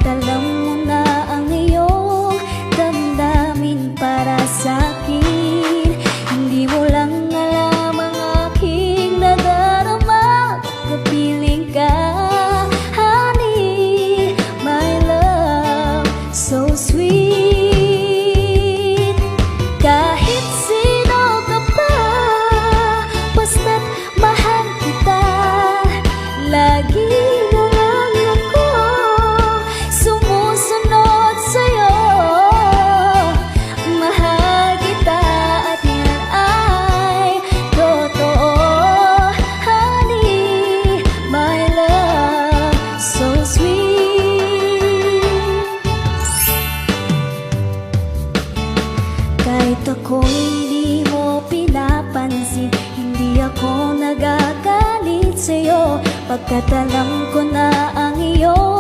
alam mo na ang iyong damdamin para sa'kin. Hindi mo lang alam ang aking nadarama, kapiling ka, honey, my love, so sweet. Kahit sino ka pa, basta't mahal kita, lagi na lang ako sumusunod sa'yo. Mahal kita at yan ay totoo, honey, my love, so sweet. Kahit ako'y hindi mo pinapansin, hindi ako nagagalit sa'yo, pagkat alam ko na ang iyong